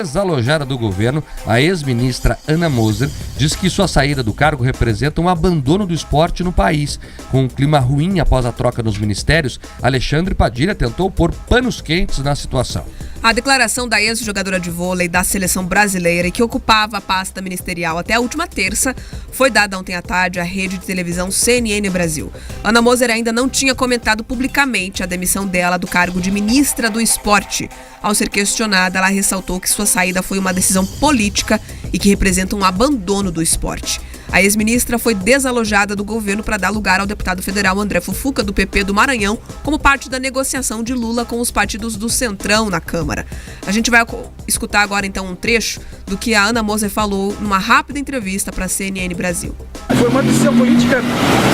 Desalojada do governo, a ex-ministra Ana Moser diz que sua saída do cargo representa um abandono do esporte no país. Com um clima ruim após a troca nos ministérios, Alexandre Padilha tentou pôr panos quentes na situação. A declaração da ex-jogadora de vôlei da seleção brasileira e que ocupava a pasta ministerial até a última terça foi dada ontem à tarde à rede de televisão CNN Brasil. Ana Moser ainda não tinha comentado publicamente a demissão dela do cargo de ministra do esporte. Ao ser questionada, ela ressaltou que sua saída foi uma decisão política e que representa um abandono do esporte. A ex-ministra foi desalojada do governo para dar lugar ao deputado federal André Fufuca, do PP do Maranhão, como parte da negociação de Lula com os partidos do Centrão na Câmara. A gente vai escutar agora, então, um trecho do que a Ana Moser falou numa rápida entrevista para a CNN Brasil. Foi uma decisão política,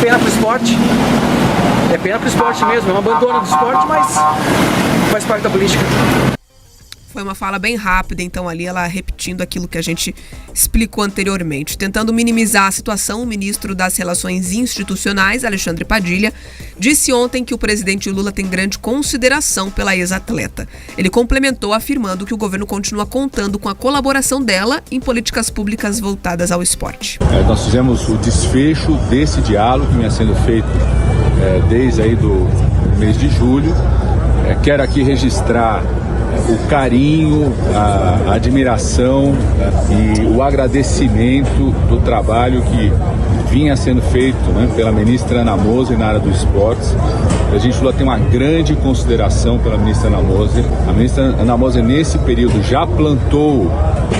pena para o esporte. É pena para o esporte mesmo, é um abandono do esporte, mas faz parte da política. Foi uma fala bem rápida, então ali ela repetindo aquilo que a gente explicou anteriormente. Tentando minimizar a situação, o ministro das Relações Institucionais, Alexandre Padilha, disse ontem que o presidente Lula tem grande consideração pela ex-atleta. Ele complementou afirmando que o governo continua contando com a colaboração dela em políticas públicas voltadas ao esporte. Nós fizemos o desfecho desse diálogo que vinha sendo feito desde aí do mês de julho. Quero aqui registrar o carinho, a admiração e o agradecimento do trabalho que vinha sendo feito pela ministra Ana Moser na área do esportes. O presidente Lula tem uma grande consideração pela ministra Ana Moser. A ministra Ana Moser, nesse período, já plantou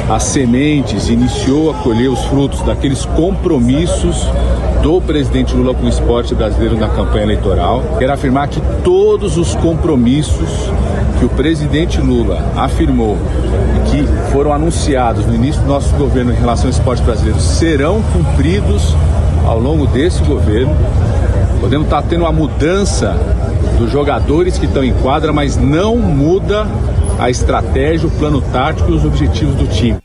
as sementes, iniciou a colher os frutos daqueles compromissos do presidente Lula com o esporte brasileiro na campanha eleitoral. Quero afirmar que todos os compromissos que o presidente Lula afirmou e que foram anunciados no início do nosso governo em relação ao esporte brasileiro serão cumpridos ao longo desse governo. Podemos estar tendo uma mudança dos jogadores que estão em quadra, mas não muda a estratégia, o plano tático e os objetivos do time.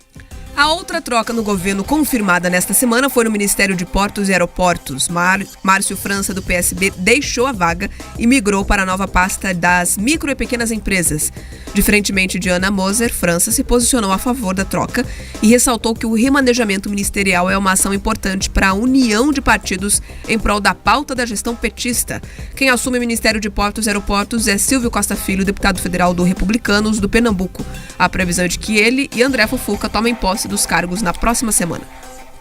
A outra troca no governo confirmada nesta semana foi no Ministério de Portos e Aeroportos. Márcio França, do PSB, deixou a vaga e migrou para a nova pasta das micro e pequenas empresas. Diferentemente de Ana Moser, França se posicionou a favor da troca e ressaltou que o remanejamento ministerial é uma ação importante para a união de partidos em prol da pauta da gestão petista. Quem assume o Ministério de Portos e Aeroportos é Silvio Costa Filho, deputado federal do Republicanos do Pernambuco. A previsão é de que ele e André Fufuca tomem posse dos cargos na próxima semana.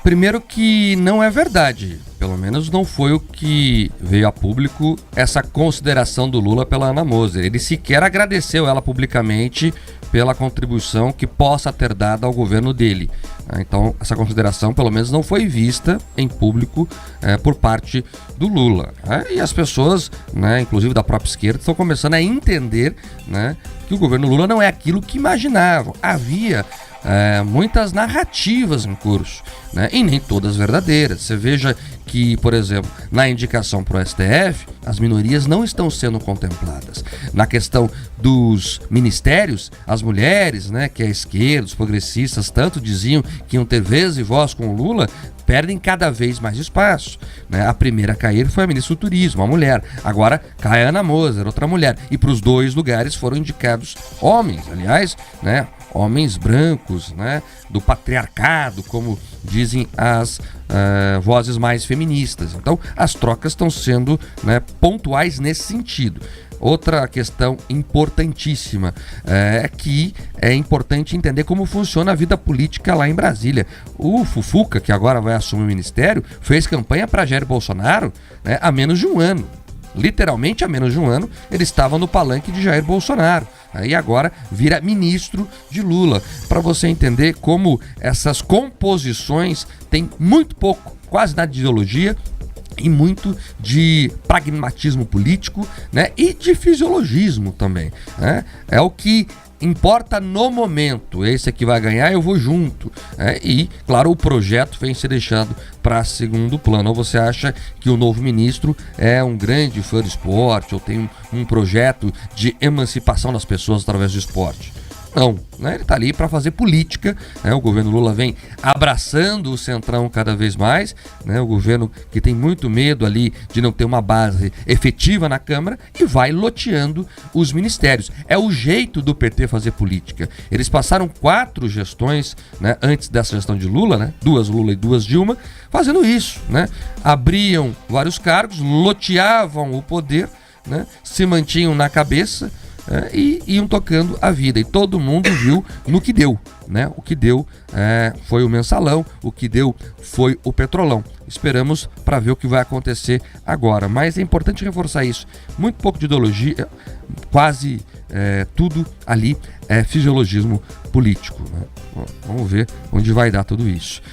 Primeiro que não é verdade, pelo menos não foi o que veio a público essa consideração do Lula pela Ana Moser. Ele sequer agradeceu ela publicamente pela contribuição que possa ter dado ao governo dele. Então, essa consideração, pelo menos, não foi vista em público por parte do Lula. E as pessoas, inclusive da própria esquerda, estão começando a entender que o governo Lula não é aquilo que imaginavam. Havia muitas narrativas em curso, e nem todas verdadeiras. Você veja que, por exemplo, na indicação para o STF, as minorias não estão sendo contempladas. Na questão dos ministérios, as mulheres, que a esquerda, os progressistas, tanto diziam que iam ter vez e voz com o Lula, perdem cada vez mais espaço. A primeira a cair foi a ministra do Turismo, uma mulher. Agora cai a Ana Moser, outra mulher. E para os dois lugares foram indicados homens, aliás, homens brancos, do patriarcado, como dizem as vozes mais feministas. Então, as trocas estão sendo pontuais nesse sentido. Outra questão importantíssima é que é importante entender como funciona a vida política lá em Brasília. O Fufuca, que agora vai assumir o ministério, fez campanha para Jair Bolsonaro há menos de um ano. Literalmente há menos de um ano, ele estava no palanque de Jair Bolsonaro. E agora vira ministro de Lula. Para você entender como essas composições têm muito pouco, quase nada de ideologia, e muito de pragmatismo político, e de fisiologismo também. É o que importa no momento. Esse aqui vai ganhar, eu vou junto. E, claro, o projeto vem se deixando para segundo plano. Ou você acha que o novo ministro é um grande fã do esporte, ou tem um projeto de emancipação das pessoas através do esporte? Não, né? Ele está ali para fazer política, né? O governo Lula vem abraçando o Centrão cada vez mais, né? O governo que tem muito medo ali de não ter uma base efetiva na Câmara e vai loteando os ministérios. É o jeito do PT fazer política. Eles passaram 4 gestões, né, antes dessa gestão de Lula, né? 2 Lula e 2 Dilma, fazendo isso, né? Abriam vários cargos, loteavam o poder, né? Se mantinham na cabeça, e iam tocando a vida. E todo mundo viu no que deu, né? O que deu foi o mensalão, o que deu foi o petrolão. Esperamos para ver o que vai acontecer agora. Mas é importante reforçar isso. Muito pouco de ideologia, quase tudo ali é fisiologismo político, né? Vamos ver onde vai dar tudo isso.